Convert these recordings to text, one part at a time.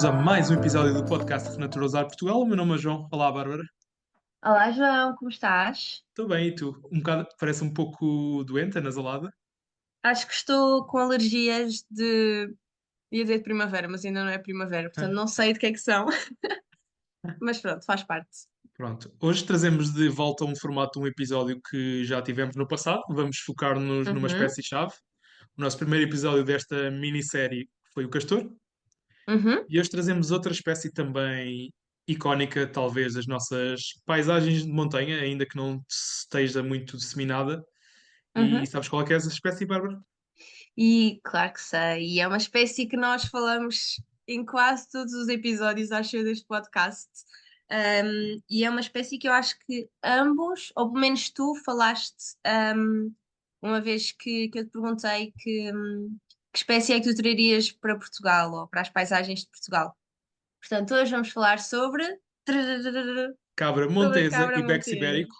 bem-vindos a mais um episódio do podcast Renaturalizar Portugal. O meu nome é João. Olá, Bárbara. Olá, João, como estás? Estou bem, e tu? Um bocado, parece um pouco doente, anasalada. Acho que estou com alergias ia dizer de primavera, mas ainda não é primavera, portanto não sei de que é que são, mas pronto, faz parte. Pronto, hoje trazemos de volta um formato de um episódio que já tivemos no passado. Vamos focar-nos numa Uhum, espécie-chave. O nosso primeiro episódio desta minissérie foi o castor. uhum, E hoje trazemos outra espécie também icónica, talvez, das nossas paisagens de montanha, ainda que não esteja muito disseminada. E uhum. sabes qual é que é essa espécie, Bárbara? E claro que sei, e é uma espécie que nós falamos em quase todos os episódios, acho eu, deste podcast. E é uma espécie que eu acho que ambos, ou pelo menos tu, falaste, uma vez que eu te perguntei que espécie é que tu trarias para Portugal ou para as paisagens de Portugal. Portanto, hoje vamos falar sobre Cabra sobre a montesa cabra e Bex monteira. ibérico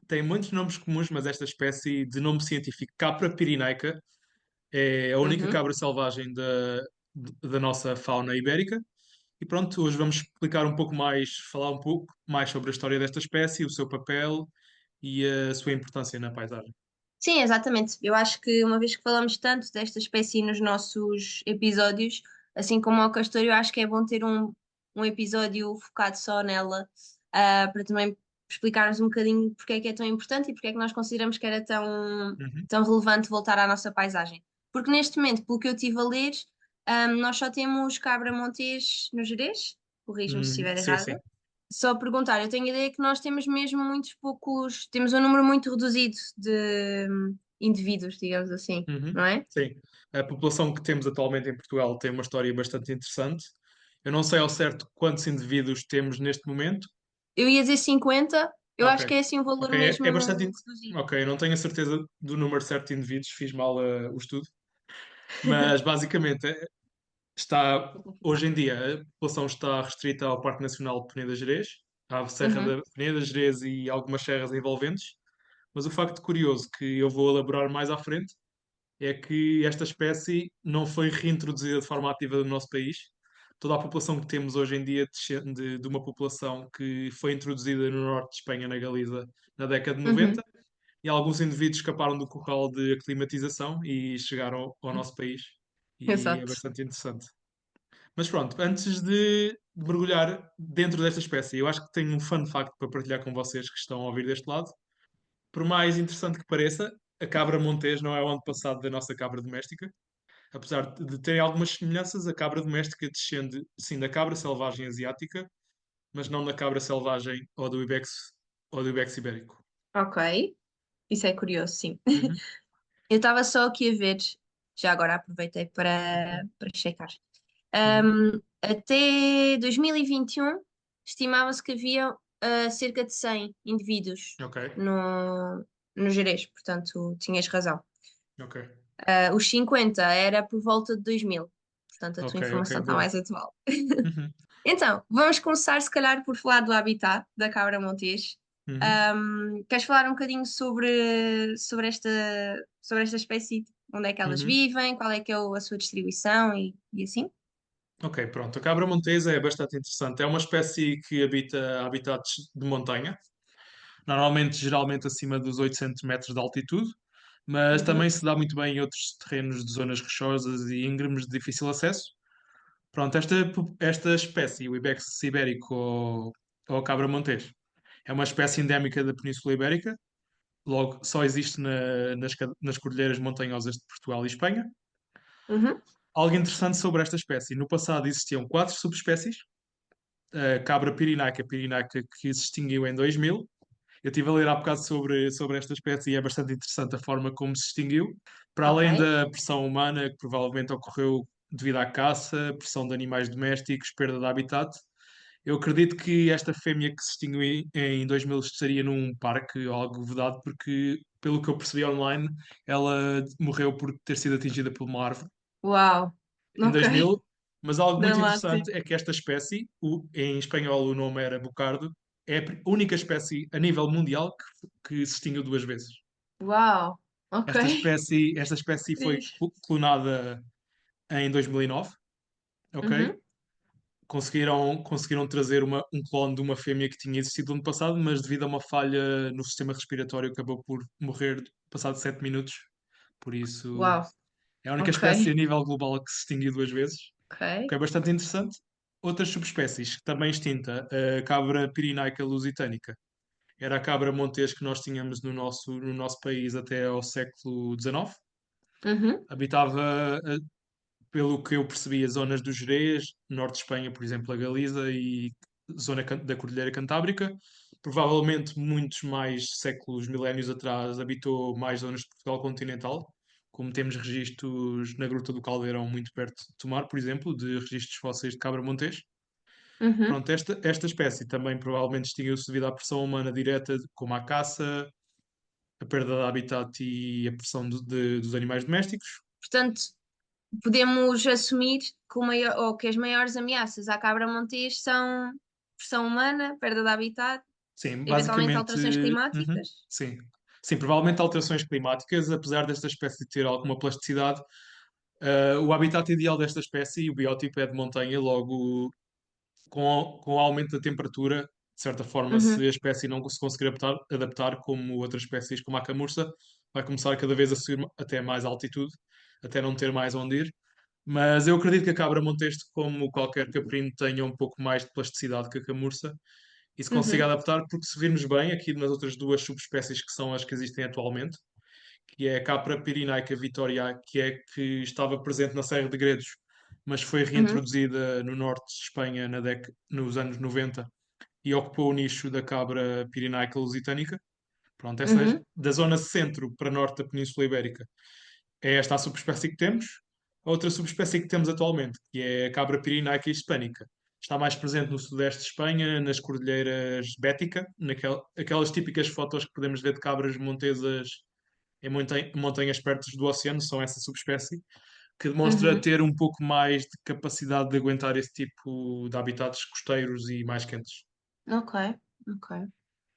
têm muitos nomes comuns, mas esta espécie de nome científico Capra pirinaica é a única Uhum. cabra selvagem da nossa fauna ibérica. E pronto, hoje vamos explicar um pouco mais, falar um pouco mais sobre a história desta espécie, o seu papel e a sua importância na paisagem. Sim, exatamente. Eu acho que uma vez que falamos tanto desta espécie nos nossos episódios, assim como ao castor, eu acho que é bom ter um episódio focado só nela, para também explicarmos um bocadinho porque é que é tão importante e porque é que nós consideramos que era Uhum. tão relevante voltar à nossa paisagem. Porque neste momento, pelo que eu estive a ler, nós só temos cabra montés no Gerês, corrige-me se estiver Sim, sim. errada. Só perguntar, eu tenho a ideia que nós temos mesmo muitos poucos, temos um número muito reduzido de indivíduos, digamos assim, Uhum. não é? Sim. A população que temos atualmente em Portugal tem uma história bastante interessante. Eu não sei ao certo quantos indivíduos temos neste momento. Eu ia dizer 50, eu Ok. acho que é assim um valor Ok, é bastante. mesmo reduzido. Ok, eu não tenho a certeza do número certo de indivíduos, fiz mal o estudo, mas basicamente está, hoje em dia, a população está restrita ao Parque Nacional de Peneda Gerês, à Serra Uhum, da Peneda Gerês e algumas serras envolventes. Mas o facto curioso que eu vou elaborar mais à frente é que esta espécie não foi reintroduzida de forma ativa no nosso país. Toda a população que temos hoje em dia descende de uma população que foi introduzida no norte de Espanha, na Galiza, na década de uhum, 90, e alguns indivíduos escaparam do curral de aclimatização e chegaram ao nosso país. E é exato. bastante interessante. Mas pronto, antes de mergulhar dentro desta espécie, eu acho que tenho um fun fact para partilhar com vocês que estão a ouvir deste lado. Por mais interessante que pareça, a cabra montês não é o antepassado da nossa cabra doméstica. Apesar de terem algumas semelhanças, a cabra doméstica descende, sim, da cabra selvagem asiática, mas não da cabra selvagem ou do ibex ibérico. Ok, isso é curioso, sim. Uhum, Eu estava só aqui a ver, já agora aproveitei para checar. uhum. Até 2021, estimava-se que havia cerca de 100 indivíduos Ok, no Gerês, portanto, tinhas razão. ok, Os 50 era por volta de 2000, portanto, a tua ok, ok, informação está boa. mais atual. Uhum, Então, vamos começar, se calhar, por falar do habitat da cabra montés. uhum. Queres falar um bocadinho sobre esta espécie? Onde é que elas Uhum. vivem? Qual é que é a sua distribuição e assim? Ok, pronto. A cabra montesa é bastante interessante. É uma espécie que habita habitats de montanha, normalmente, geralmente acima dos 800 metros de altitude, mas Uhum, também se dá muito bem em outros terrenos de zonas rochosas e íngremes de difícil acesso. Pronto, esta espécie, o Ibex ibérico ou a cabra montês, é uma espécie endémica da Península Ibérica, logo só existe nas cordilheiras montanhosas de Portugal e Espanha. uhum, Algo interessante sobre esta espécie, no passado existiam quatro subespécies, a cabra pirinaica que se extinguiu em 2000. Eu estive a ler há bocado sobre esta espécie e é bastante interessante a forma como se extinguiu. Para além ok. da pressão humana, que provavelmente ocorreu devido à caça, pressão de animais domésticos, perda de habitat, eu acredito que esta fêmea que se extinguiu em 2000 estaria num parque ou algo vedado, porque, pelo que eu percebi online, ela morreu por ter sido atingida por uma árvore Uau, em ok. 2000. Mas algo muito interessante Dramático. é que esta espécie, em espanhol o nome era bucardo, é a única espécie a nível mundial que se extinguiu duas vezes. Uau, ok. Esta espécie foi Fixe. clonada em 2009, ok? Uhum, conseguiram trazer um clone de uma fêmea que tinha existido no ano passado, mas devido a uma falha no sistema respiratório acabou por morrer passado 7 minutos. Por isso, Uau, é a única ok, espécie a nível global que se extinguiu duas vezes, o que ok. é bastante interessante. Outras subespécies, também extinta, a cabra pirinaica lusitanica. Era a cabra montes que nós tínhamos no nosso país até ao século XIX. Uhum, Habitava, pelo que eu percebi, as zonas do Gerês, norte de Espanha, por exemplo, a Galiza e zona da Cordilheira Cantábrica. Provavelmente muitos mais séculos, milénios atrás, habitou mais zonas de Portugal continental, como temos registros na Gruta do Caldeirão, muito perto de Tomar, por exemplo, de registros fósseis de cabra montes. uhum. Pronto, esta espécie também provavelmente extinguiu-se devido à pressão humana direta, como a caça, a perda de habitat e a pressão dos animais domésticos. Portanto, podemos assumir que, ou que as maiores ameaças à cabra montes são pressão humana, perda de habitat, Sim, eventualmente basicamente, alterações uhum, climáticas. sim. Sim, provavelmente alterações climáticas, apesar desta espécie ter alguma plasticidade, o habitat ideal desta espécie e o biótipo é de montanha, logo com o aumento da temperatura, de certa forma, se Uhum, a espécie não se conseguir adaptar como outras espécies, como a camurça, vai começar cada vez a subir até mais altitude, até não ter mais onde ir. Mas eu acredito que a cabra monteste, como qualquer caprino, tenha um pouco mais de plasticidade que a camurça e se consiga uhum, adaptar, porque se virmos bem aqui nas outras duas subespécies que são as que existem atualmente, que é a Capra pirinaica vitoriae, que estava presente na Serra de Gredos, mas foi uhum, reintroduzida no norte de Espanha nos anos 90 e ocupou o nicho da cabra pirinaica lusitânica. Pronto, essa é uhum. da zona centro para norte da Península Ibérica. É esta a subespécie que temos. A outra subespécie que temos atualmente, que é a cabra pirinaica hispânica. Está mais presente no sudeste de Espanha, nas cordilheiras Bética, aquelas típicas fotos que podemos ver de cabras montesas em montanhas perto do oceano, são essa subespécie, que demonstra Uhum. ter um pouco mais de capacidade de aguentar esse tipo de habitats costeiros e mais quentes. Ok, ok.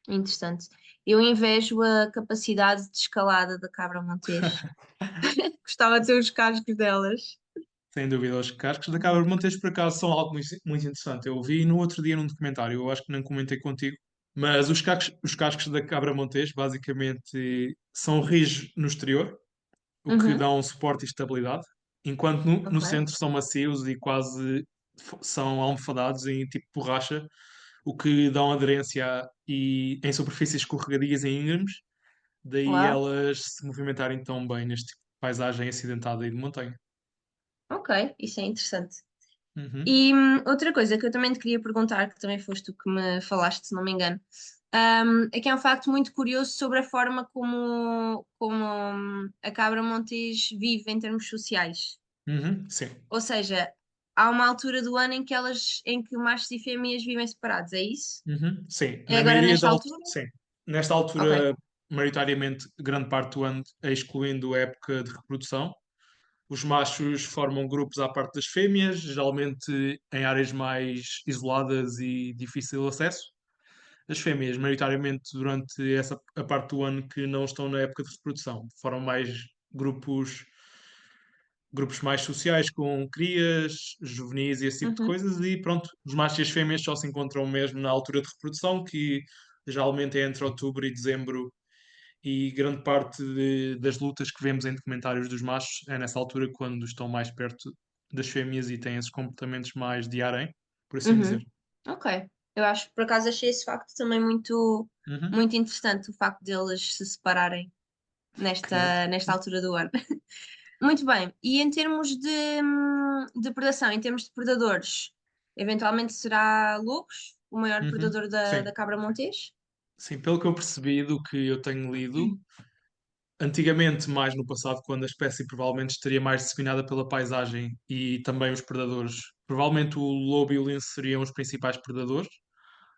Interessante. Eu invejo a capacidade de escalada da cabra montes. Gostava de ter os cascos delas. Sem dúvida, os cascos da cabra montes por acaso são algo muito, muito interessante. Eu vi no outro dia num documentário, eu acho que não comentei contigo, mas os cascos da cabra montes basicamente são rijos no exterior, o que Uhum, dá um suporte e estabilidade, enquanto no ok. centro são macios e quase são almofadados em tipo borracha, o que dão aderência e em superfícies escorregadias e íngremes, daí Uau. elas se movimentarem tão bem neste tipo de paisagem acidentada e de montanha. Ok, isso é interessante. Uhum, E outra coisa que eu também te queria perguntar, que também foste tu que me falaste, se não me engano, é que é um facto muito curioso sobre a forma como a cabra montes vive em termos sociais. sim. Ou seja, há uma altura do ano em que machos e fêmeas vivem separados, é isso? Sim, É agora nesta altura? sim. Nesta Ok. altura, maioritariamente, grande parte do ano, excluindo a época de reprodução, os machos formam grupos à parte das fêmeas, geralmente em áreas mais isoladas e difícil de acesso. As fêmeas, maioritariamente, durante a parte do ano que não estão na época de reprodução, formam mais grupos grupos mais sociais com crias, juvenis e esse tipo de Uhum, coisas, e pronto, os machos e as fêmeas só se encontram mesmo na altura de reprodução, que geralmente é entre outubro e dezembro, e grande parte das lutas que vemos em documentários dos machos é nessa altura quando estão mais perto das fêmeas e têm esses comportamentos mais de harém, por assim dizer. uhum. Ok. Eu acho, por acaso, achei esse facto também muito, Uhum. muito interessante, o facto deles se separarem Correto. nesta altura do ano. Muito bem. E em termos de predação, em termos de predadores, eventualmente será lobos, o maior Uhum. predador Sim. da cabra montes? Sim, pelo que eu percebi do que eu tenho lido, antigamente, mais no passado, quando a espécie provavelmente estaria mais disseminada pela paisagem e também os predadores, provavelmente o lobo e o lince seriam os principais predadores.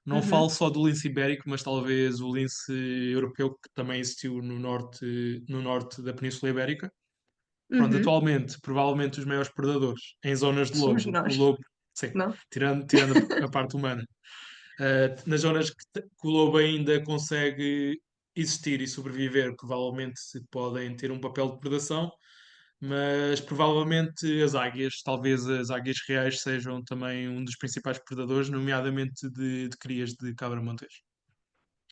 Não falo Uhum, só do lince ibérico, mas talvez o lince europeu, que também existiu no norte da Península Ibérica. Pronto, uhum. atualmente, provavelmente os maiores predadores em zonas de Somos lobo. O nós, lobo, sim, não? tirando a parte humana. Nas zonas que o lobo ainda consegue existir e sobreviver, provavelmente se podem ter um papel de predação, mas provavelmente as águias, talvez as águias reais sejam também um dos principais predadores, nomeadamente de crias de cabra-montês.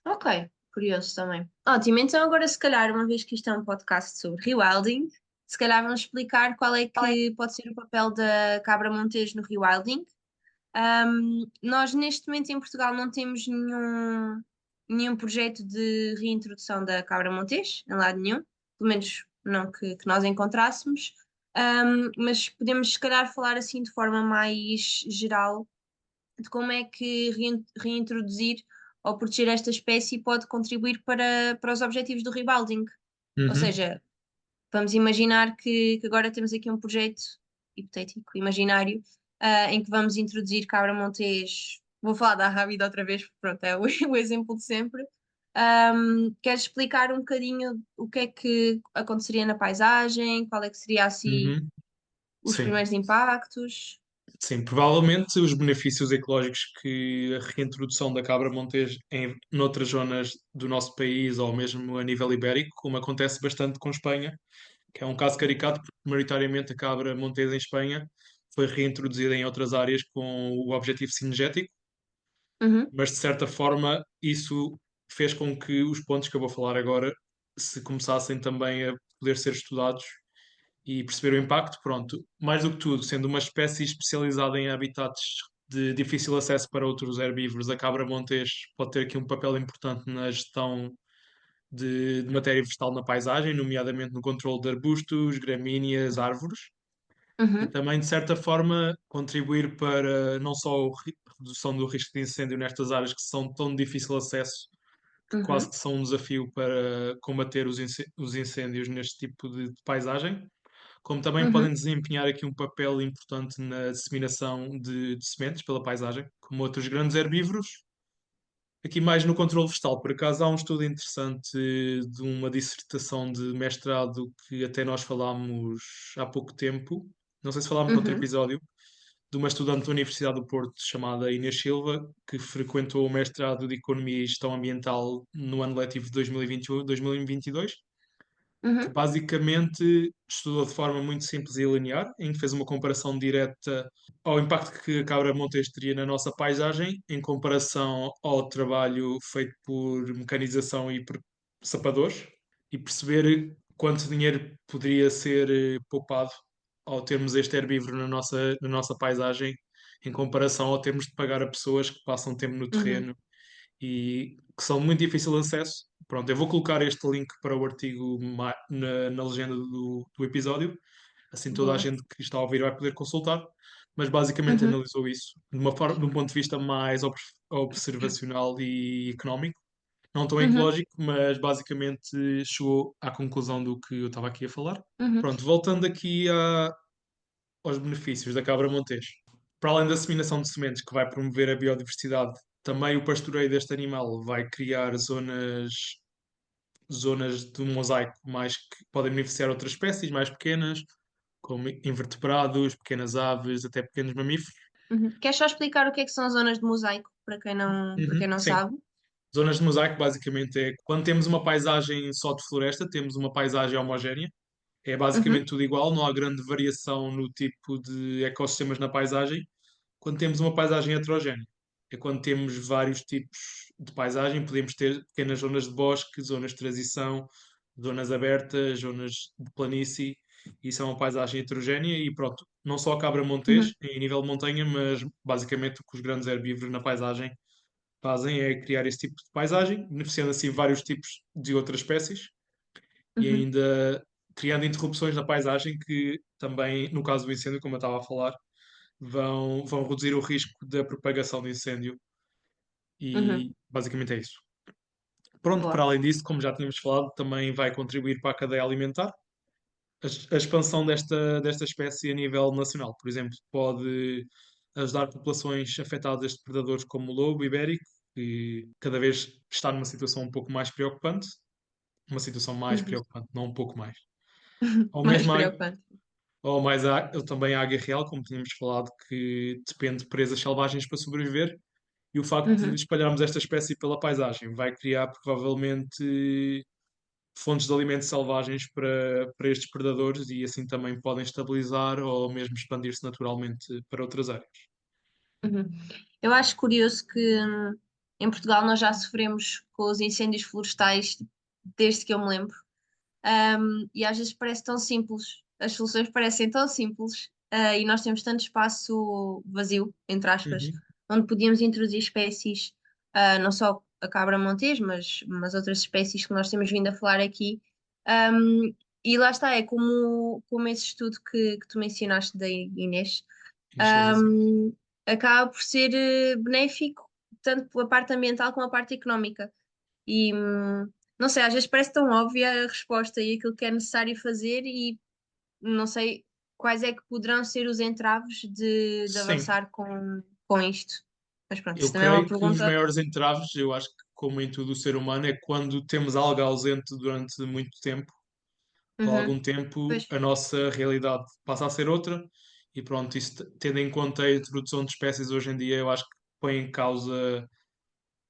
Ok, curioso também. Ótimo, então agora se calhar, uma vez que isto é um podcast sobre rewilding, se calhar vamos explicar qual é que pode ser o papel da cabra montejo no rewilding. Nós neste momento em Portugal não temos nenhum projeto de reintrodução da cabra montejo, em lado nenhum, pelo menos não que nós encontrássemos. Mas podemos se calhar falar assim de forma mais geral de como é que reintroduzir ou proteger esta espécie pode contribuir para os objetivos do rewilding. Ou Uhum, seja, vamos imaginar que agora temos aqui um projeto hipotético, imaginário, em que vamos introduzir cabra montés. Vou falar da rábida outra vez, porque pronto, é o, o exemplo de sempre. Queres explicar um bocadinho o que é que aconteceria na paisagem? Qual é que seria assim uhum. os Sim, primeiros impactos? sim, provavelmente os benefícios ecológicos que a reintrodução da cabra montés noutras zonas do nosso país ou mesmo a nível ibérico, como acontece bastante com Espanha, que é um caso caricato, porque maioritariamente a cabra montés em Espanha foi reintroduzida em outras áreas com o objetivo cinegético, Uhum, mas de certa forma isso fez com que os pontos que eu vou falar agora se começassem também a poder ser estudados e perceber o impacto. Pronto, mais do que tudo, sendo uma espécie especializada em habitats de difícil acesso para outros herbívoros, a cabra montés pode ter aqui um papel importante na gestão de matéria vegetal na paisagem, nomeadamente no controle de arbustos, gramíneas, árvores, e uhum, também, de certa forma, contribuir para não só a redução do risco de incêndio nestas áreas que são tão de difícil acesso, que quase uhum, que são um desafio para combater os incêndios neste tipo de paisagem, como também podem uhum, desempenhar aqui um papel importante na disseminação de sementes pela paisagem, como outros grandes herbívoros. Aqui mais no controle vegetal, por acaso há um estudo interessante de uma dissertação de mestrado que até nós falámos há pouco tempo, não sei se falámos noutro uhum, episódio, de uma estudante da Universidade do Porto chamada Inês Silva, que frequentou o mestrado de Economia e Gestão Ambiental no ano letivo de 2021-2022, que uhum, basicamente estudou de forma muito simples e linear, em que fez uma comparação direta ao impacto que a cabra montes teria na nossa paisagem, em comparação ao trabalho feito por mecanização e por sapadores, e perceber quanto dinheiro poderia ser poupado ao termos este herbívoro na nossa paisagem, em comparação ao termos de pagar a pessoas que passam tempo no uhum. terreno e que são muito difícil de acesso. Pronto, eu vou colocar este link para o artigo na legenda do episódio, assim toda a Boa. gente que está a ouvir vai poder consultar, mas basicamente Uhum, analisou isso de uma forma, de um ponto de vista mais observacional e económico, não tão uhum, ecológico, mas basicamente chegou à conclusão do que eu estava aqui a falar. uhum, Pronto, voltando aqui aos benefícios da cabra montés. Para além da disseminação de sementes que vai promover a biodiversidade, também o pastoreio deste animal vai criar zonas de mosaico mais que podem beneficiar outras espécies mais pequenas, como invertebrados, pequenas aves, até pequenos mamíferos. uhum. Queres só explicar o que é que são zonas de mosaico, para quem Uhum, não sim. sabe? Zonas de mosaico basicamente é quando temos uma paisagem só de floresta, temos uma paisagem homogénea. É Uhum, basicamente tudo igual, não há grande variação no tipo de ecossistemas na paisagem. Quando temos uma paisagem heterogénea, é quando temos vários tipos de paisagem, podemos ter pequenas zonas de bosque, zonas de transição, zonas abertas, zonas de planície. Isso é uma paisagem heterogénea e pronto, não só a cabra montés uhum, em nível de montanha, mas basicamente o que os grandes herbívoros na paisagem fazem é criar esse tipo de paisagem, beneficiando assim vários tipos de outras espécies e uhum, ainda criando interrupções na paisagem que também, no caso do incêndio, como eu estava a falar, vão reduzir o risco da propagação do incêndio uhum. e basicamente é isso. Pronto, para Boa. além disso, como já tínhamos falado, também vai contribuir para a cadeia alimentar. A expansão desta espécie a nível nacional, por exemplo, pode ajudar populações afetadas de predadores como o lobo ibérico, que cada vez está numa situação um pouco mais preocupante, uma situação mais Uhum. preocupante, não um pouco mais. Ou Mais mesmo preocupante. ou mais também a águia real, como tínhamos falado, que depende de presas selvagens para sobreviver. E o facto de Uhum, espalharmos esta espécie pela paisagem vai criar provavelmente fontes de alimentos selvagens para estes predadores e assim também podem estabilizar ou mesmo expandir-se naturalmente para outras áreas. Uhum. Eu acho curioso que em Portugal nós já sofremos com os incêndios florestais desde que eu me lembro. E às vezes parece tão simples, as soluções parecem tão simples, e nós temos tanto espaço vazio, entre aspas, Uhum. onde podíamos introduzir espécies, não só a cabra montes, mas outras espécies que nós temos vindo a falar aqui. E lá está, é como esse estudo que tu mencionaste da Inês, Industrialização. acaba por ser benéfico, tanto pela parte ambiental como a parte económica. E não sei, às vezes parece tão óbvia a resposta e aquilo que é necessário fazer, e não sei quais é que poderão ser os entraves de Sim, avançar com isto. Mas pronto, eu isso também é uma creio que os pergunta. maiores entraves, eu acho que como em tudo o ser humano, é quando temos algo ausente durante muito tempo ou Uhum, algum tempo, pois. a nossa realidade passa a ser outra e pronto, isso tendo em conta a introdução de espécies hoje em dia, eu acho que põe em causa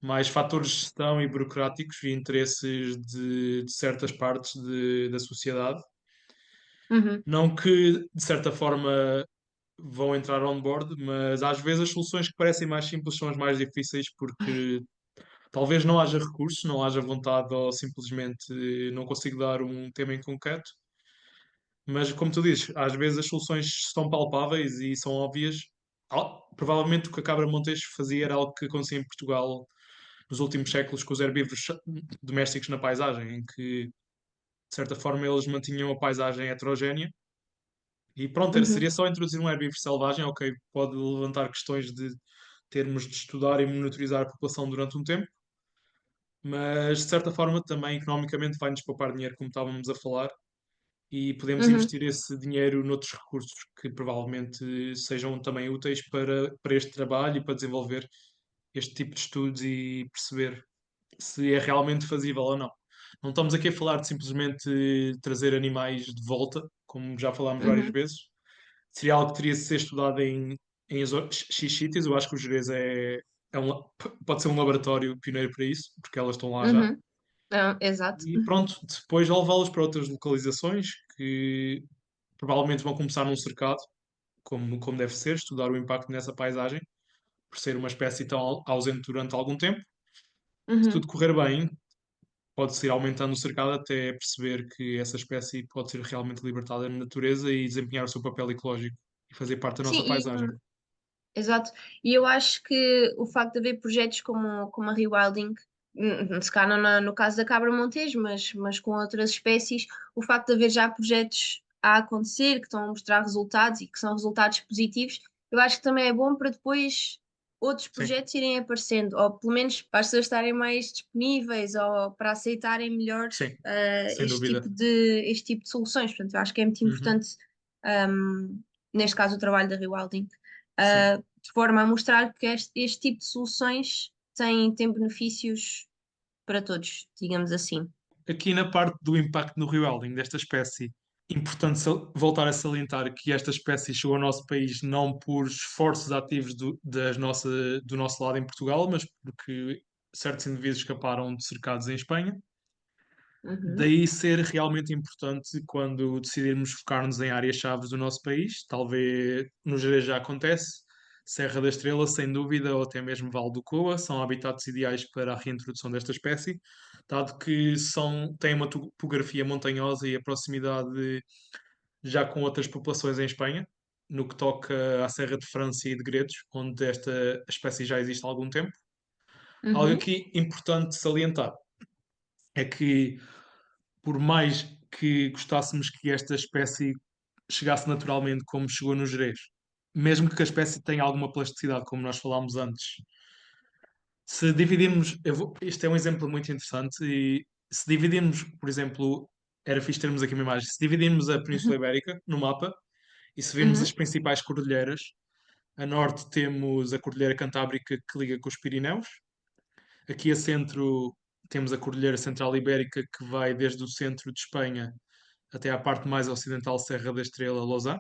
mais fatores de gestão e burocráticos e interesses de certas partes da sociedade. Uhum, Não que, de certa forma, vão entrar on board, mas às vezes as soluções que parecem mais simples são as mais difíceis porque talvez não haja recursos, não haja vontade ou simplesmente não consigo dar um tema em concreto. Mas, como tu dizes, às vezes as soluções são palpáveis e são óbvias. Provavelmente o que a Cabra Montes fazia era algo que acontecia em Portugal nos últimos séculos com os herbívoros domésticos na paisagem, em que, de certa forma, eles mantinham a paisagem heterogénea. E pronto, uhum, seria só introduzir um herbívoro selvagem, ok, pode levantar questões de termos de estudar e monitorizar a população durante um tempo, mas de certa forma também economicamente vai-nos poupar dinheiro, como estávamos a falar, e podemos uhum, investir esse dinheiro noutros recursos que provavelmente sejam também úteis para este trabalho e para desenvolver este tipo de estudos e perceber se é realmente fazível ou não. Não estamos aqui a falar de simplesmente trazer animais de volta, como já falámos várias uhum, vezes. Seria algo que teria de ser estudado em X sítios. Eu acho que o Jerez pode ser um laboratório pioneiro para isso, porque elas estão lá já. uhum. Não, exato. E pronto, depois já levá-los para outras localizações que provavelmente vão começar num cercado, como deve ser, estudar o impacto nessa paisagem, por ser uma espécie tão ausente durante algum tempo. Se Uhum. tudo correr bem, pode-se ir aumentando o cercado até perceber que essa espécie pode ser realmente libertada na natureza e desempenhar o seu papel ecológico e fazer parte da nossa Sim, paisagem. exato. E eu acho que o facto de haver projetos como a Rewilding, se calhar não no caso da cabra montes, mas com outras espécies, o facto de haver já projetos a acontecer, que estão a mostrar resultados e que são resultados positivos, eu acho que também é bom para depois outros Sim, projetos irem aparecendo, ou pelo menos para as pessoas estarem mais disponíveis ou para aceitarem melhor sim, sem dúvida. este tipo de soluções. Portanto, eu acho que é muito Uhum, importante, neste caso, o trabalho da Rewilding, sim. de forma a mostrar que este tipo de soluções tem benefícios para todos, digamos assim. Aqui na parte do impacto no rewilding desta espécie, importante voltar a salientar que esta espécie chegou ao nosso país não por esforços ativos do nosso lado em Portugal, mas porque certos indivíduos escaparam de cercados em Espanha. Uhum, Daí ser realmente importante quando decidirmos focar-nos em áreas-chave do nosso país, talvez no Jerez já acontece, Serra da Estrela, sem dúvida, ou até mesmo Vale do Coa, são habitats ideais para a reintrodução desta espécie, dado que têm uma topografia montanhosa e a proximidade já com outras populações em Espanha, no que toca à Serra de França e de Gredos, onde esta espécie já existe há algum tempo. Algo uhum, aqui importante salientar é que por mais que gostássemos que esta espécie chegasse naturalmente como chegou no Gerês, mesmo que a espécie tenha alguma plasticidade, como nós falámos antes, se dividirmos, isto é um exemplo muito interessante, e se dividirmos, por exemplo, era fixe termos aqui uma imagem, se dividirmos a Península uhum, Ibérica no mapa e se virmos as uhum, principais cordilheiras, a norte temos a Cordilheira Cantábrica que liga com os Pirineus, aqui a centro temos a Cordilheira Central Ibérica que vai desde o centro de Espanha até à parte mais ocidental, Serra da Estrela, Lousã.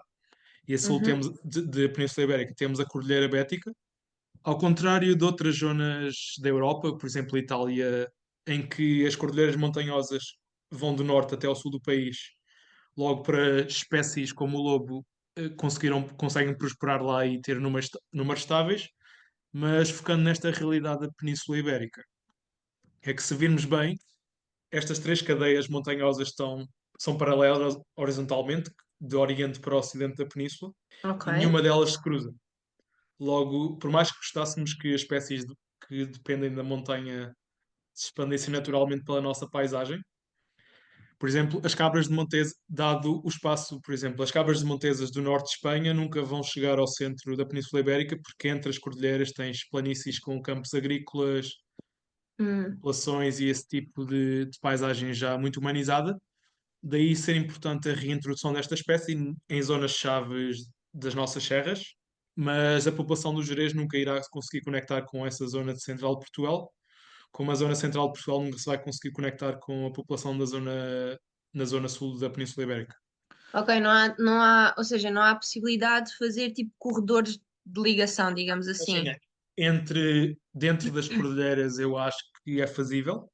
E a sul uhum, temos, de Península Ibérica, temos a Cordilheira Bética. Ao contrário de outras zonas da Europa, por exemplo, Itália, em que as cordilheiras montanhosas vão do norte até ao sul do país, logo para espécies como o lobo conseguem prosperar lá e ter números estáveis, mas focando nesta realidade da Península Ibérica. É que se virmos bem, estas três cadeias montanhosas são paralelas horizontalmente, de oriente para o ocidente da península, Ok. e nenhuma delas se cruza. Logo, por mais que gostássemos que as que dependem da montanha se expandissem naturalmente pela nossa paisagem, por exemplo, as cabras de Montesa, dado o espaço, por exemplo, as cabras de Montesas do norte de Espanha nunca vão chegar ao centro da Península Ibérica, porque entre as cordilheiras tens planícies com campos agrícolas, Hum, populações e esse tipo de paisagem já muito humanizada. Daí ser importante a reintrodução desta espécie em zonas chaves das nossas serras, mas a população do Gerês nunca irá conseguir conectar com essa zona de central de Portugal, como a zona central de Portugal nunca se vai conseguir conectar com a população na zona sul da Península Ibérica. ok, não há, ou seja, não há possibilidade de fazer tipo corredores de ligação, digamos assim. Imagina, dentro das cordilheiras eu acho que é fazível.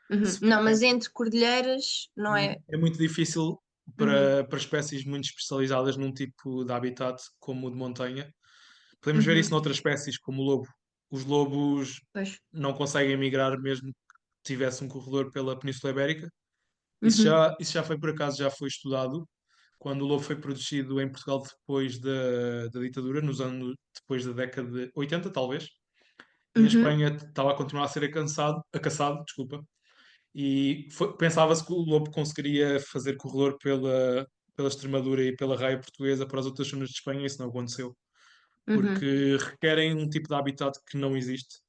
Uhum. Se Não, mas entre cordilheiras não é. É muito difícil Uhum, para espécies muito especializadas num tipo de habitat como o de montanha. Podemos ver isso uhum, noutras espécies, como o lobo. Os lobos pois. não conseguem migrar mesmo que tivesse um corredor pela Península Ibérica. Uhum, Isso já foi, por acaso, já foi estudado quando o lobo foi produzido em Portugal depois da ditadura, depois da década de 80, talvez. E em uhum, Espanha estava a continuar a ser caçado, desculpa. Pensava-se que o lobo conseguiria fazer corredor pela Extremadura e pela raia portuguesa para as outras zonas de Espanha, e isso não aconteceu, uhum, porque requerem um tipo de habitat que não existe.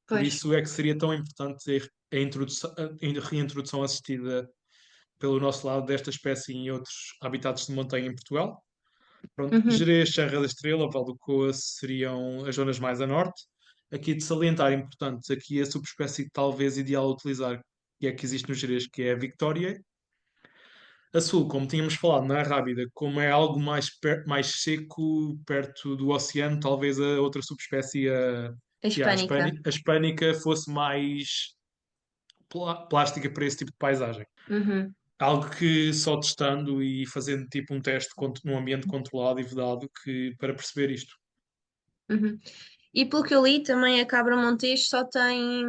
Por pois. isso é que seria tão importante a reintrodução assistida pelo nosso lado desta espécie em outros habitats de montanha em Portugal. Pronto, Uhum, Gerês, Serra da Estrela, Val do Coa seriam as zonas mais a norte. Aqui de salientar, importante, aqui a subespécie talvez ideal a utilizar, e é que existe no Gerês, que é a Victoria. A sul, como tínhamos falado, na Rábida, como é algo mais seco, perto do oceano, talvez a outra subespécie, a que é a hispânica. a hispânica, fosse mais plástica para esse tipo de paisagem. Uhum, Algo que só testando e fazendo tipo um teste num ambiente controlado e vedado que, para perceber isto. uhum. E pelo que eu li, também a cabra montês só tem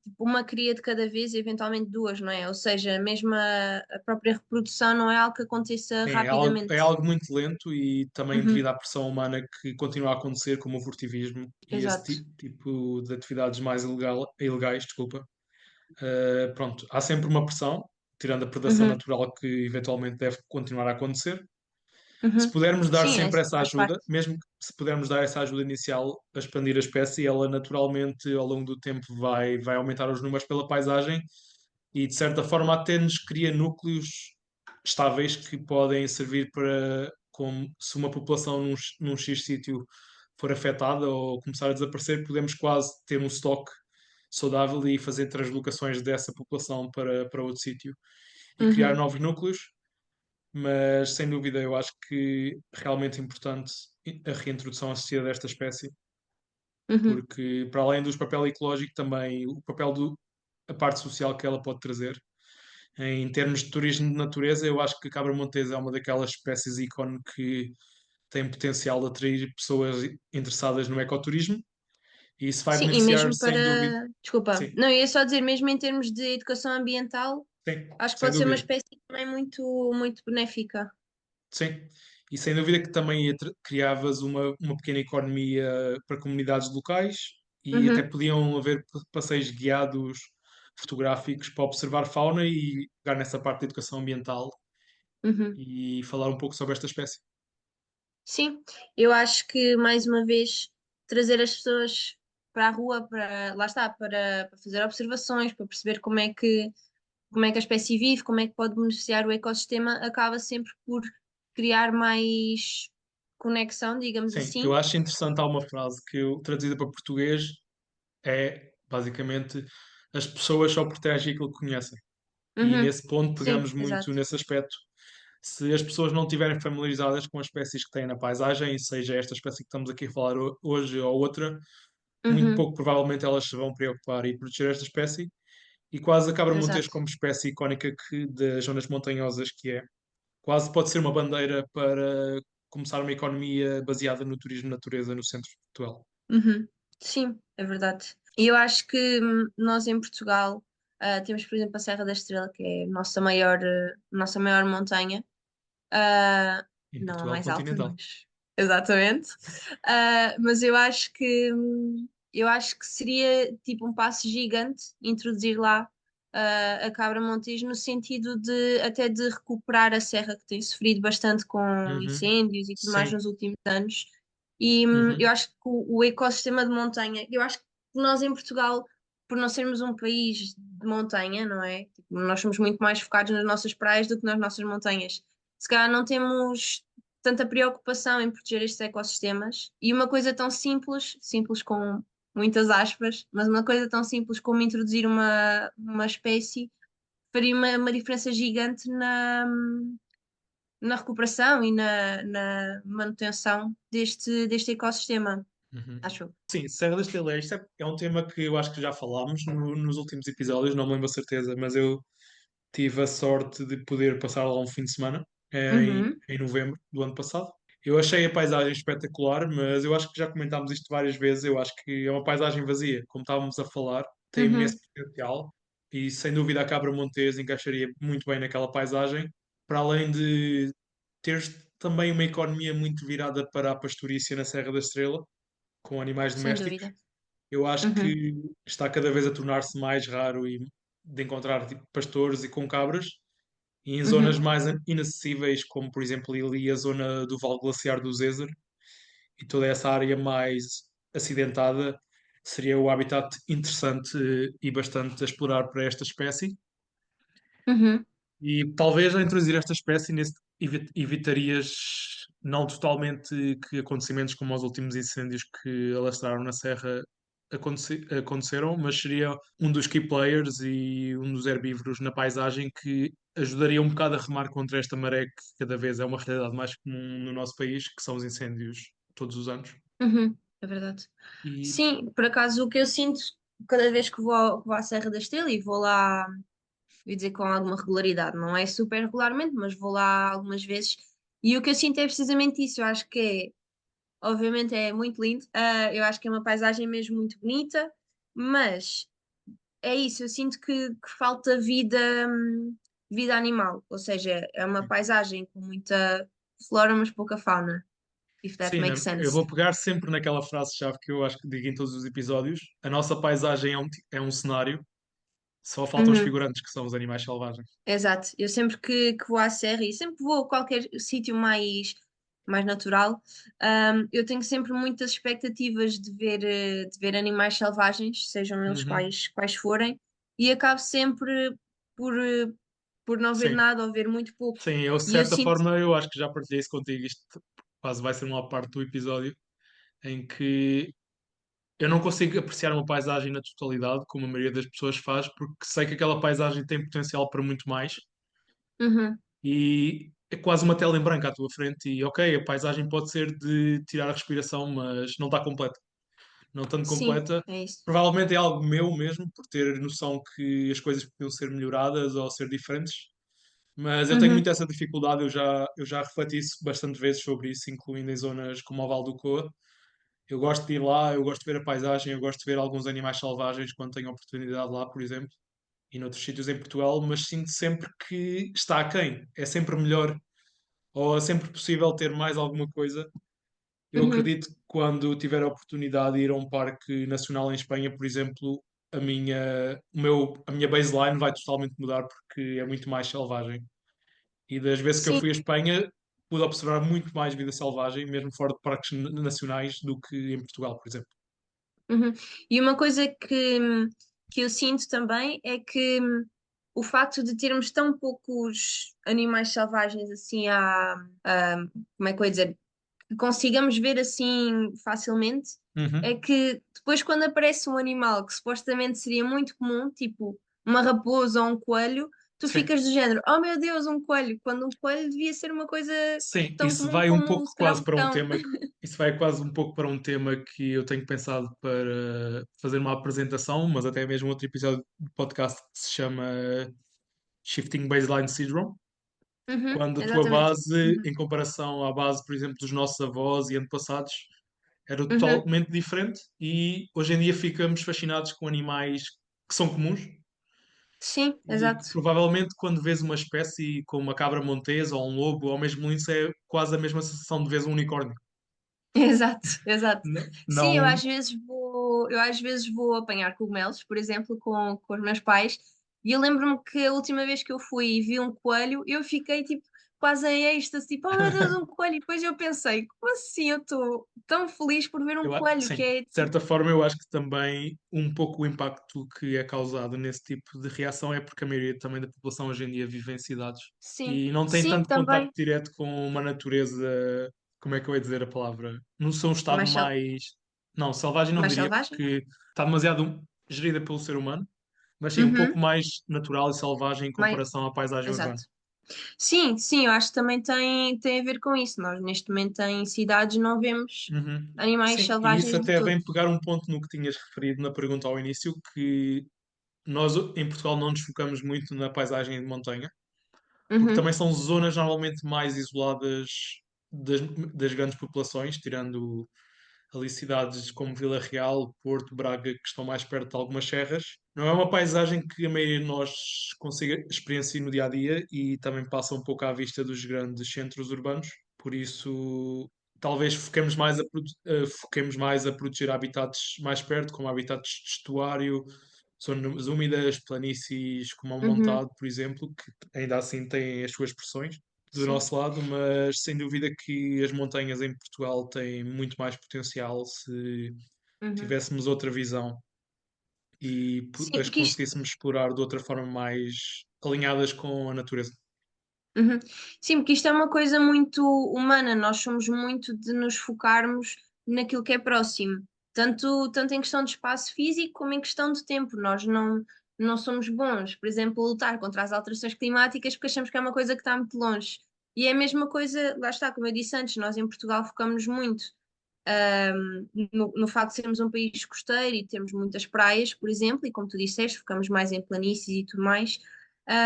tipo, uma cria de cada vez e eventualmente duas, não é? Ou seja, mesmo a própria reprodução não é algo que aconteça É rapidamente. algo muito lento e também Uhum, devido à pressão humana que continua a acontecer, como o furtivismo e esse exato. tipo de atividades mais ilegais, desculpa. Pronto, há sempre uma pressão, tirando a predação Uhum, natural que eventualmente deve continuar a acontecer. Se uhum. pudermos dar Sim, sempre essa faz ajuda, parte. mesmo que se pudermos dar essa ajuda inicial a expandir a espécie, ela naturalmente ao longo do tempo vai aumentar os números pela paisagem e de certa forma até nos cria núcleos estáveis que podem servir para, como se uma população num X sítio for afetada ou começar a desaparecer, podemos quase ter um estoque saudável e fazer translocações dessa população para outro sítio e criar Uhum, novos núcleos, mas sem dúvida eu acho que realmente importante a reintrodução assistida desta espécie, uhum. porque para além do papel ecológico, também a parte social que ela pode trazer. Em termos de turismo de natureza, eu acho que a cabra montesa é uma daquelas espécies ícone que tem potencial de atrair pessoas interessadas no ecoturismo e isso vai Sim, e beneficiar mesmo sem dúvida. para. Desculpa, Sim, não, eu ia só dizer, mesmo em termos de educação ambiental, sim, acho que sem pode ser uma dúvida. espécie também muito, muito benéfica. Sim. E sem dúvida que também criavas uma pequena economia para comunidades locais e até Uhum, podiam haver passeios guiados fotográficos para observar fauna e pegar nessa parte da educação ambiental uhum. e falar um pouco sobre esta espécie. Sim, eu acho que mais uma vez trazer as pessoas para a rua, para, lá está, para fazer observações, para perceber como é que a espécie vive, como é que pode beneficiar o ecossistema, acaba sempre por criar mais conexão, digamos Sim, eu assim. acho interessante há uma frase que eu, traduzida para português é basicamente as pessoas só protegem aquilo que conhecem. E Uhum, nesse ponto sim, pegamos muito exato. nesse aspecto. Se as pessoas não estiverem familiarizadas com as espécies que têm na paisagem, seja esta espécie que estamos aqui a falar hoje ou outra, muito Uhum, pouco provavelmente elas se vão preocupar e proteger esta espécie. e quase a cabra montês exato. como espécie icónica das zonas montanhosas que é. Quase pode ser uma bandeira para começar uma economia baseada no turismo de natureza no centro de Portugal. Uhum. Sim, é verdade. E eu acho que nós em Portugal temos, por exemplo, a Serra da Estrela, que é a nossa maior montanha. Ah, Em não a Portugal mais alta, continental. mas exatamente. Mas eu acho que seria tipo um passo gigante introduzir lá a cabra montijo no sentido de até de recuperar a serra que tem sofrido bastante com Uhum. incêndios e tudo mais Sim. nos últimos anos. E eu Uhum. acho que o ecossistema de montanha, eu acho que nós em Portugal, por não sermos um país de montanha, não é? Tipo, nós somos muito mais focados nas nossas praias do que nas nossas montanhas. Se calhar não temos tanta preocupação em proteger estes ecossistemas. E uma coisa tão simples, simples com muitas aspas, mas uma coisa tão simples como introduzir uma espécie faria uma diferença gigante na recuperação e na manutenção deste ecossistema, Uhum. acho eu. Sim, Serra da Estrela, isto é um tema que eu acho que já falámos nos últimos episódios, não me lembro a certeza, mas eu tive a sorte de poder passar lá um fim de semana, Uhum, em novembro do ano passado. Eu achei a paisagem espetacular, mas eu acho que já comentámos isto várias vezes. Eu acho que é uma paisagem vazia, como estávamos a falar, tem imenso uhum, potencial e sem dúvida a Cabra Montês encaixaria muito bem naquela paisagem, para além de ter também uma economia muito virada para a pastorícia na Serra da Estrela, com animais sem domésticos. dúvida. Eu acho Uhum, que está cada vez a tornar-se mais raro de encontrar tipo, pastores e com cabras, e em zonas uhum, mais inacessíveis, como por exemplo ali a zona do Vale Glaciar do Zezer e toda essa área mais acidentada, seria o habitat interessante e bastante a explorar para esta espécie. uhum, E talvez ao introduzir esta espécie evitarias não totalmente que acontecimentos como os últimos incêndios que alastraram na Serra aconteceram, mas seria um dos key players e um dos herbívoros na paisagem que ajudaria um bocado a remar contra esta maré que cada vez é uma realidade mais comum no nosso país, que são os incêndios todos os anos. uhum, é verdade. E Sim, por acaso o que eu sinto cada vez que vou à Serra da Estrela e vou lá, ia dizer com alguma regularidade, não é super regularmente, mas vou lá algumas vezes. E o que eu sinto é precisamente isso. Eu acho que obviamente é muito lindo. Eu acho que é uma paisagem mesmo muito bonita, mas é isso. Eu sinto que falta vida, vida animal. Ou seja, é uma paisagem com muita flora, mas pouca fauna. If that sim, makes né? Eu sense. vou pegar sempre naquela frase-chave que eu acho que digo em todos os episódios: a nossa paisagem é um cenário. Só faltam os Uhum. figurantes, que são os animais selvagens. Exato. Eu sempre que vou à serra e sempre que vou a qualquer sítio mais natural, eu tenho sempre muitas expectativas de ver animais selvagens, sejam eles Uhum. quais forem, e acabo sempre por, eh, por não ver Sim, nada ou ver muito pouco. sim, eu de E eu certa sinto. forma eu acho que já partilhei isso contigo. Isto quase vai ser uma parte do episódio em que eu não consigo apreciar uma paisagem na totalidade, como a maioria das pessoas faz, porque sei que aquela paisagem tem potencial para muito mais Uhum, e é quase uma tela em branco à tua frente. E ok, a paisagem pode ser de tirar a respiração, mas não está completa. Não estando sim, completa, é isso. provavelmente é algo meu mesmo, por ter noção que as coisas podiam ser melhoradas ou ser diferentes. Mas eu tenho Uhum, muito essa dificuldade, eu já refleti isso bastante vezes sobre isso, incluindo em zonas como o Val do Coa. Eu gosto de ir lá, eu gosto de ver a paisagem, eu gosto de ver alguns animais selvagens quando tenho oportunidade lá, por exemplo, e noutros sítios em Portugal, mas sinto sempre que está aquém. É sempre melhor, ou é sempre possível ter mais alguma coisa. Eu uhum, acredito que quando tiver a oportunidade de ir a um parque nacional em Espanha, por exemplo, a minha baseline vai totalmente mudar porque é muito mais selvagem. E das vezes que eu sim. fui à Espanha, pude observar muito mais vida selvagem, mesmo fora de parques nacionais, do que em Portugal, por exemplo. Uhum. E uma coisa que eu sinto também é que o facto de termos tão poucos animais selvagens assim como é que eu ia dizer, que consigamos ver assim facilmente, é Uhum. que depois quando aparece um animal que supostamente seria muito comum, tipo uma raposa ou um coelho, tu Sim. ficas do género, oh meu Deus, um coelho, quando um coelho devia ser uma coisa Sim, tão comum como se calhar um cão. isso vai quase um pouco para um tema que eu tenho pensado para fazer uma apresentação, mas até mesmo outro episódio do podcast que se chama Shifting Baseline Syndrome, Uhum, quando a tua exatamente. base, Uhum, em comparação à base, por exemplo, dos nossos avós e antepassados, era uhum. totalmente diferente e hoje em dia ficamos fascinados com animais que são comuns Sim, e que exato. provavelmente quando vês uma espécie como uma cabra montesa ou um lobo ou mesmo um lince é quase a mesma sensação de vês um unicórnio. Exato, exato. Sim, Não, eu às vezes vou apanhar cogumelos, por exemplo, com os meus pais, e eu lembro-me que a última vez que eu fui e vi um coelho, eu fiquei tipo quase em êxtase, tipo, oh meu Deus, um coelho. E depois eu pensei, como assim eu estou tão feliz por ver um coelho, sim, que é de certa forma eu acho que também um pouco o impacto que é causado nesse tipo de reação é porque a maioria também da população hoje em dia vive em cidades sim, e não tem sim, tanto contacto também, direto com uma natureza, como é que eu ia dizer a palavra? Não são um estado mais, mais, não, selvagem não mais diria, selvagem. porque está demasiado gerida pelo ser humano, mas sim um pouco Uhum, mais natural e selvagem em mais, comparação à paisagem urbana. exato. Sim, sim, eu acho que também tem a ver com isso. Nós neste momento em cidades não vemos Uhum. animais Sim, e isso selvagens de até todo. vem pegar um ponto no que tinhas referido na pergunta ao início, que nós em Portugal não nos focamos muito na paisagem de montanha, porque Uhum, também são zonas normalmente mais isoladas das grandes populações, tirando ali cidades como Vila Real, Porto, Braga, que estão mais perto de algumas serras. Não é uma paisagem que a maioria de nós consiga experienciar no dia a dia e também passa um pouco à vista dos grandes centros urbanos. Por isso, talvez foquemos mais a proteger habitats mais perto, como habitats de estuário, zonas úmidas, planícies como a uhum, Montado, por exemplo, que ainda assim têm as suas pressões do sim, nosso lado, mas sem dúvida que as montanhas em Portugal têm muito mais potencial se uhum. tivéssemos outra visão e Sim, as porque isto, conseguíssemos explorar de outra forma mais alinhadas com a natureza. uhum. Sim, porque isto é uma coisa muito humana, nós somos muito de nos focarmos naquilo que é próximo, tanto em questão de espaço físico como em questão de tempo. Nós não somos bons, por exemplo, a lutar contra as alterações climáticas porque achamos que é uma coisa que está muito longe. E é a mesma coisa, lá está, como eu disse antes, nós em Portugal focamos muito no facto de sermos um país costeiro e termos muitas praias, por exemplo, e como tu disseste, focamos mais em planícies e tudo mais,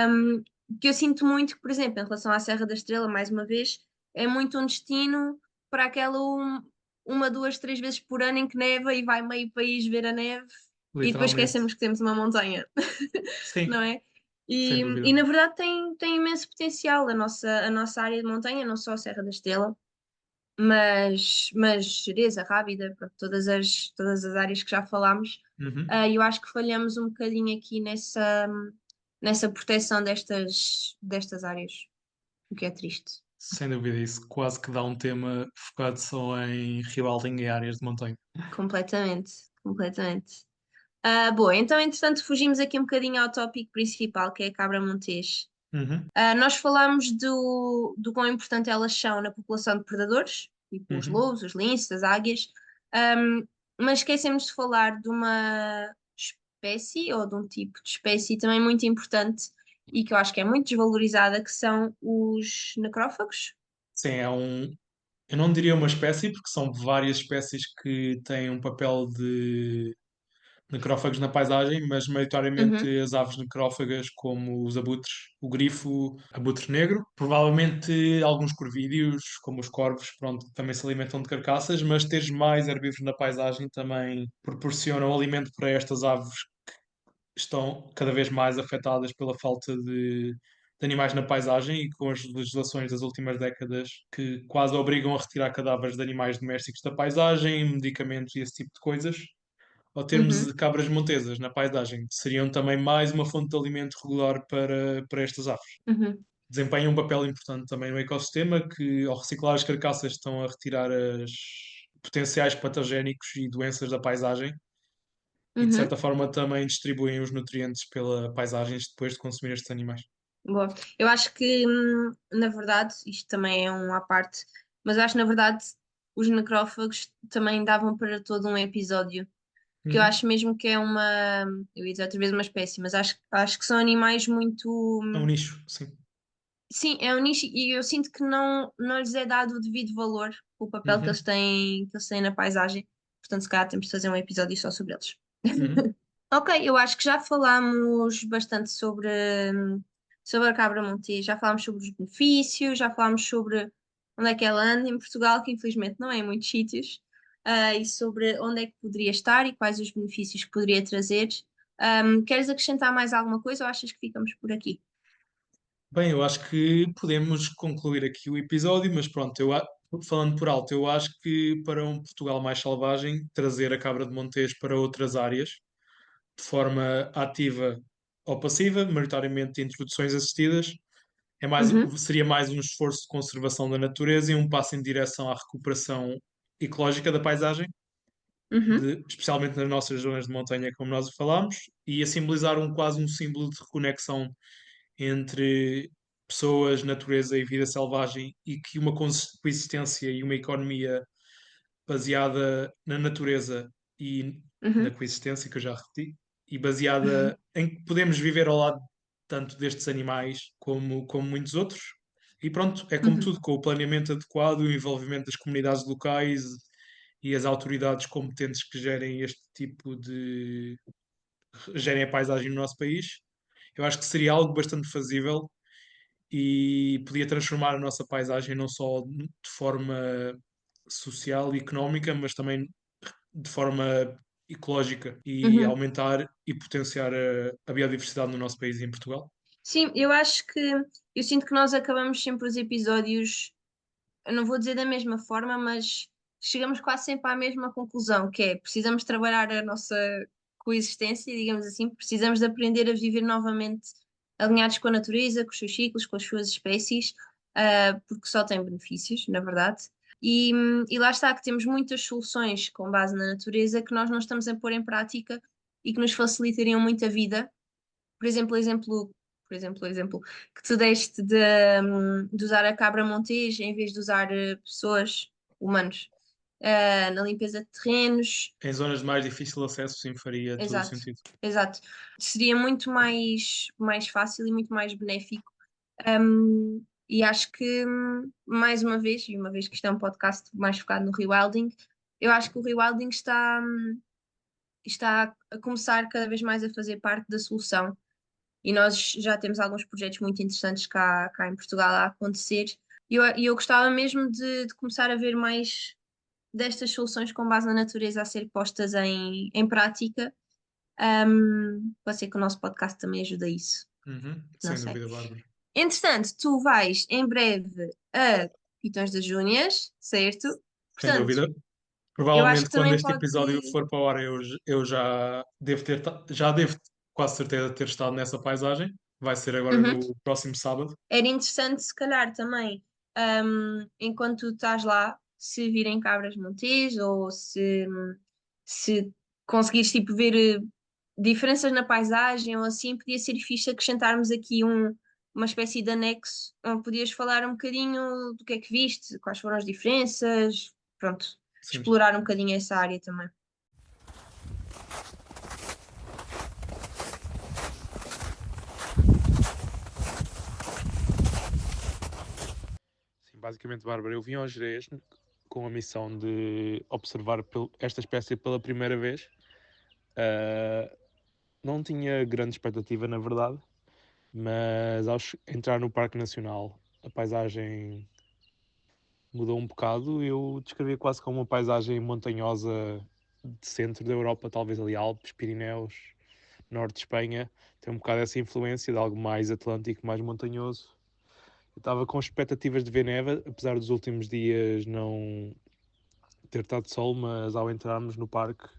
um, que eu sinto muito que, por exemplo, em relação à Serra da Estrela, mais uma vez, é muito um destino para aquela uma, duas, três vezes por ano em que neva e vai meio país ver a neve e depois Literalmente. esquecemos que temos uma montanha, não Sim, é? sem E dúvida. na verdade tem imenso potencial a nossa área de montanha, não só a Serra da Estrela, mas Jerez, a Rábida, pronto, todas as áreas que já falámos, Uhum. eu acho que falhamos um bocadinho aqui nessa proteção destas áreas, o que é triste, Sem dúvida, isso quase que dá um tema focado só em Ribalding e áreas de montanha. completamente, completamente. Boa, então entretanto fugimos aqui um bocadinho ao tópico principal, que é a cabra montés. Uhum. Nós falámos do quão importante elas são na população de predadores, tipo os Uhum. lobos, os linces, as águias, Ahm, mas esquecemos de falar de uma espécie ou de um tipo de espécie também muito importante e que eu acho que é muito desvalorizada, que são os necrófagos. Sim, eu não diria uma espécie, porque são várias espécies que têm um papel de necrófagos na paisagem, mas maioritariamente Uhum, as aves necrófagas, como os abutres, o grifo, abutre negro, provavelmente alguns corvídeos, como os corvos, pronto, também se alimentam de carcaças, mas teres mais herbívoros na paisagem também proporcionam alimento para estas aves que estão cada vez mais afetadas pela falta de animais na paisagem e com as legislações das últimas décadas que quase obrigam a retirar cadáveres de animais domésticos da paisagem, medicamentos e esse tipo de coisas ao termos uhum, de cabras montesas na paisagem, seriam também mais uma fonte de alimento regular para estas aves. uhum, Desempenham um papel importante também no ecossistema, que ao reciclar as carcaças estão a retirar as potenciais patogénicos e doenças da paisagem e de uhum. certa forma também distribuem os nutrientes pela paisagem depois de consumir estes animais. Boa. Eu acho que, na verdade, isto também é um à parte, mas acho que, na verdade, os necrófagos também davam para todo um episódio que eu Uhum. acho mesmo que é eu ia dizer outra vez uma espécie, mas acho que são animais muito. É um nicho, sim. Sim, é um nicho e eu sinto que não lhes é dado o devido valor, o papel Uhum. que eles têm na paisagem. Portanto, se calhar temos de fazer um episódio só sobre eles. Uhum. Ok, eu acho que já falámos bastante sobre a cabra monte, já falámos sobre os benefícios, já falámos sobre onde é que ela anda em Portugal, que infelizmente não é em muitos sítios, e sobre onde é que poderia estar e quais os benefícios que poderia trazer. Queres acrescentar mais alguma coisa ou achas que ficamos por aqui? Bem, eu acho que podemos concluir aqui o episódio, mas pronto, falando por alto, eu acho que para um Portugal mais selvagem, trazer a cabra de Montes para outras áreas, de forma ativa ou passiva, maioritariamente introduções assistidas, Uhum, seria mais um esforço de conservação da natureza e um passo em direção à recuperação ecológica da paisagem, uhum, especialmente nas nossas zonas de montanha, como nós falámos, e a simbolizar quase um símbolo de reconexão entre pessoas, natureza e vida selvagem e que uma coexistência e uma economia baseada na natureza e na uhum, coexistência, que eu já repeti, e baseada em que podemos viver ao lado tanto destes animais como muitos outros. E pronto, é como uhum, tudo, com o planeamento adequado, o envolvimento das comunidades locais e as autoridades competentes que gerem este tipo de gerem a paisagem no nosso país, eu acho que seria algo bastante fazível e podia transformar a nossa paisagem não só de forma social e económica, mas também de forma ecológica e uhum. aumentar e potenciar a biodiversidade no nosso país e em Portugal. Sim, eu sinto que nós acabamos sempre os episódios, eu não vou dizer da mesma forma, mas chegamos quase sempre à mesma conclusão, que é precisamos trabalhar a nossa coexistência, digamos assim, precisamos de aprender a viver novamente alinhados com a natureza, com os seus ciclos, com as suas espécies, porque só tem benefícios, na verdade. E lá está que temos muitas soluções com base na natureza que nós não estamos a pôr em prática e que nos facilitariam muito a vida. Por exemplo, o exemplo que tu deste de usar a cabra monteja em vez de usar pessoas, humanos, na limpeza de terrenos. Em zonas de mais difícil acesso, sim, faria todo o Exato, sentido. exato. Seria muito mais fácil e muito mais benéfico. E acho que, mais uma vez, e uma vez que isto é um podcast mais focado no rewilding, eu acho que o rewilding está a começar cada vez mais a fazer parte da solução. E nós já temos alguns projetos muito interessantes cá em Portugal a acontecer. E eu gostava mesmo de começar a ver mais destas soluções com base na natureza a ser postas em prática. Pode ser que o nosso podcast também ajude a isso, Uhum, não sem sei. dúvida, Bárbara. Entretanto, tu vais em breve a Pitões das Júnias, certo? Sem Portanto, dúvida. eu acho Provavelmente que quando também este pode. episódio for para a hora, eu já devo quase certeza ter estado nessa paisagem. Vai ser agora Uhum. no próximo sábado. Era interessante, se calhar, também, enquanto tu estás lá, se virem cabras montes ou se conseguires tipo, ver diferenças na paisagem ou assim, podia ser fixe acrescentarmos aqui uma espécie de anexo onde podias falar um bocadinho do que é que viste, quais foram as diferenças, pronto, Sim. explorar um bocadinho essa área também. Sim, basicamente, Bárbara, eu vim ao Jerez com a missão de observar esta espécie pela primeira vez. Ah, não tinha grande expectativa, na verdade, mas ao entrar no Parque Nacional, a paisagem mudou um bocado. Eu descrevi quase como uma paisagem montanhosa de centro da Europa, talvez ali Alpes, Pirineus, norte de Espanha. Tem um bocado essa influência de algo mais atlântico, mais montanhoso. Eu estava com expectativas de ver neve, apesar dos últimos dias não ter estado sol, mas ao entrarmos no parque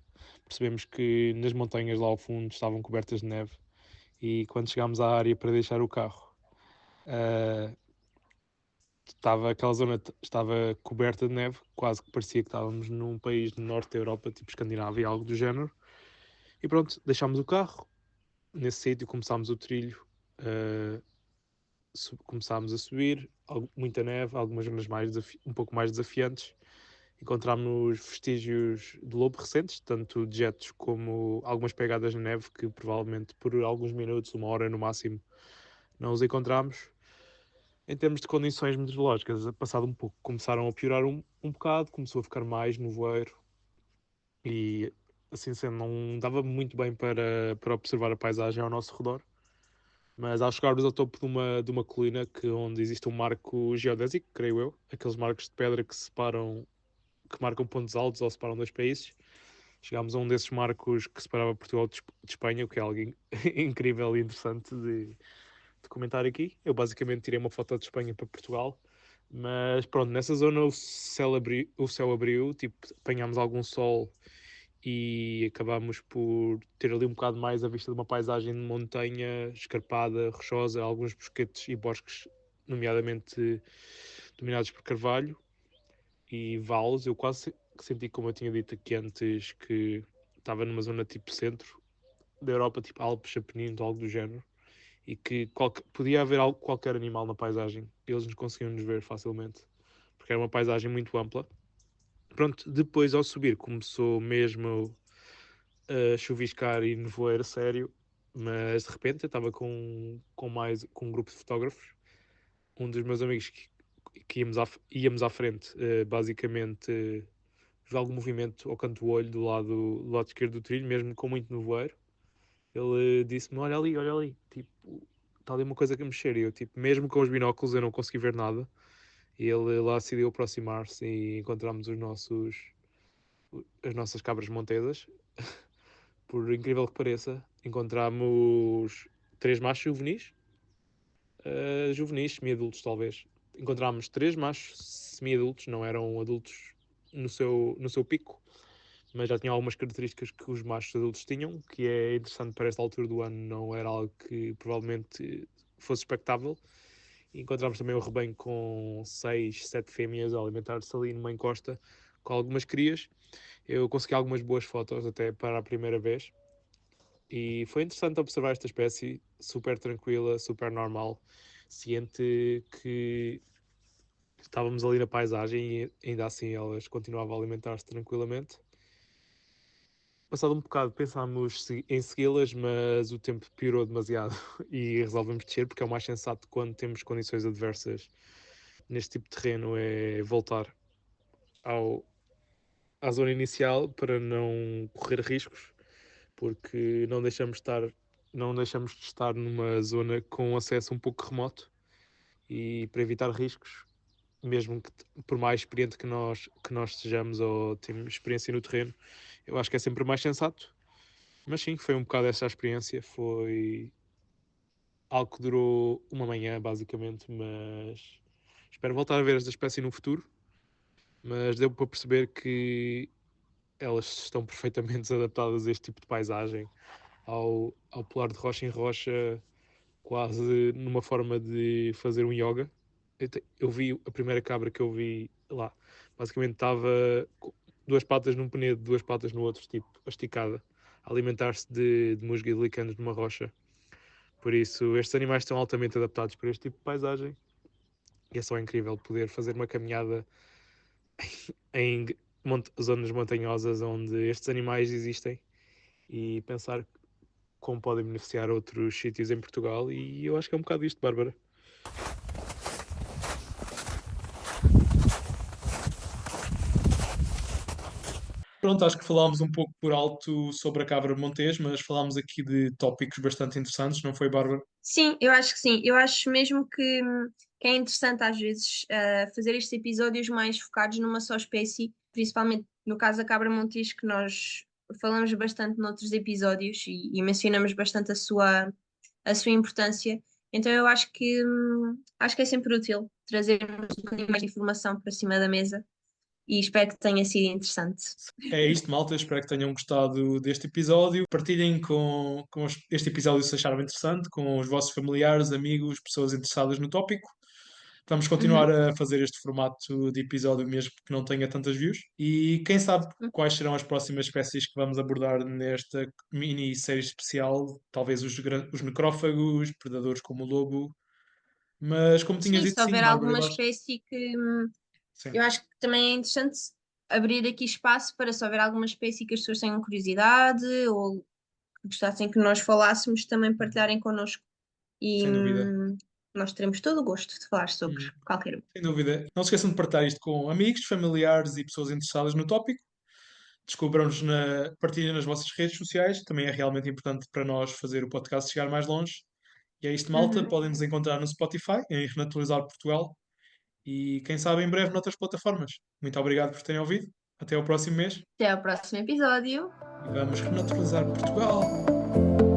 percebemos que nas montanhas lá ao fundo estavam cobertas de neve e quando chegámos à área para deixar o carro, uh, aquela zona estava coberta de neve, quase que parecia que estávamos num país do norte da Europa, tipo Escandinávia, algo do género. E pronto, deixámos o carro nesse sítio, começámos o trilho, uh, começámos a subir, muita neve, algumas zonas um pouco mais desafiantes. encontramos vestígios de lobo recentes, tanto dejetos como algumas pegadas de neve que provavelmente por alguns minutos, 1 hora no máximo, não os encontramos. Em termos de condições meteorológicas, passado um pouco, começaram a piorar um bocado, começou a ficar mais nevoeiro e, assim sendo, não dava muito bem para observar a paisagem ao nosso redor. Mas ao chegarmos ao topo de uma colina onde existe um marco geodésico, creio eu, aqueles marcos de pedra que separam, que marcam pontos altos ou separam dois países, chegámos a um desses marcos que separava Portugal de Espanha, o que é algo incrível e interessante de comentar aqui. Eu basicamente tirei uma foto de Espanha para Portugal, mas pronto, nessa zona o céu abriu, tipo, apanhámos algum sol e acabámos por ter ali um bocado mais a vista de uma paisagem de montanha escarpada, rochosa, alguns bosquetes e bosques, nomeadamente dominados por carvalho e vales. Eu quase que senti, como eu tinha dito aqui antes, que estava numa zona tipo centro da Europa, tipo Alpes, Apeninos, algo do género, e que podia haver qualquer animal na paisagem. Eles nos conseguiam nos ver facilmente, porque era uma paisagem muito ampla. Pronto, depois ao subir começou mesmo a chuviscar e nevoeiro sério, mas de repente eu estava com um grupo de fotógrafos, um dos meus amigos que íamos à frente, basicamente viu algum movimento ao canto do olho do lado esquerdo do trilho, mesmo com muito nevoeiro. Ele disse-me, olha ali, tipo, está ali uma coisa a mexer, e eu, tipo, mesmo com os binóculos eu não consegui ver nada. E ele lá decidiu aproximar-se e encontramos as nossas cabras montesas. Por incrível que pareça, encontramos 3 machos juvenis, semi-adultos talvez. Encontramos 3 machos semi-adultos, não eram adultos no seu pico, mas já tinham algumas características que os machos adultos tinham, que é interessante para esta altura do ano, não era algo que provavelmente fosse expectável. E encontramos também o rebanho com 6, 7 fêmeas a alimentar-se ali numa encosta com algumas crias. Eu consegui algumas boas fotos até para a primeira vez. E foi interessante observar esta espécie super tranquila, super normal, ciente que estávamos ali na paisagem e ainda assim elas continuavam a alimentar-se tranquilamente. Passado um bocado pensámos em segui-las, mas o tempo piorou demasiado e resolvemos descer porque é o mais sensato quando temos condições adversas neste tipo de terreno, é voltar à zona inicial para não correr riscos, porque não deixamos de estar numa zona com acesso um pouco remoto e para evitar riscos, mesmo que por mais experiente que nós sejamos ou temos experiência no terreno, eu acho que é sempre mais sensato. Mas sim, foi um bocado essa a experiência, foi algo que durou uma manhã basicamente, mas espero voltar a ver esta espécie no futuro. Mas deu para perceber que elas estão perfeitamente adaptadas a este tipo de paisagem, ao pular de rocha em rocha, quase numa forma de fazer um yoga. Eu vi a primeira cabra que eu vi lá, basicamente estava com 2 patas num penedo, 2 patas no outro, tipo, esticada, a alimentar-se de musgo e de licanos numa rocha. Por isso, estes animais estão altamente adaptados para este tipo de paisagem e é só incrível poder fazer uma caminhada em zonas montanhosas onde estes animais existem e pensar como podem beneficiar outros sítios em Portugal. E eu acho que é um bocado isto, Bárbara. Pronto, acho que falámos um pouco por alto sobre a cabra montés, mas falámos aqui de tópicos bastante interessantes, não foi, Bárbara? Sim, eu acho que sim. Eu acho mesmo que é interessante às vezes fazer estes episódios mais focados numa só espécie, principalmente no caso da cabra montes, que nós falamos bastante noutros episódios e mencionamos bastante a sua importância. Então eu acho que é sempre útil trazermos um bocadinho mais de informação para cima da mesa e espero que tenha sido interessante. É isto, malta. Espero que tenham gostado deste episódio. Partilhem com este episódio se acharam interessante, com os vossos familiares, amigos, pessoas interessadas no tópico. Vamos continuar Uhum. a fazer este formato de episódio mesmo que não tenha tantas views. E quem sabe quais serão as próximas espécies que vamos abordar nesta mini-série especial. Talvez os necrófagos, predadores como o lobo. Mas como tinhas Sim, dito, se sim, houver Bárbara, alguma eu acho. espécie que Sim. eu acho que também é interessante abrir aqui espaço para se houver alguma espécie que as pessoas tenham curiosidade ou que gostassem que nós falássemos, também partilharem connosco. E Sem dúvida. nós teremos todo o gosto de falar sobre Uhum. qualquer um. Sem dúvida. Não se esqueçam de partilhar isto com amigos, familiares e pessoas interessadas no tópico. Descubram-nos partilhem nas vossas redes sociais. Também é realmente importante para nós fazer o podcast chegar mais longe. E é isto, malta. Uhum. Podem nos encontrar no Spotify, em Renaturalizar Portugal. E quem sabe em breve noutras plataformas. Muito obrigado por terem ouvido. Até ao próximo mês. Até ao próximo episódio. E vamos renaturalizar Portugal.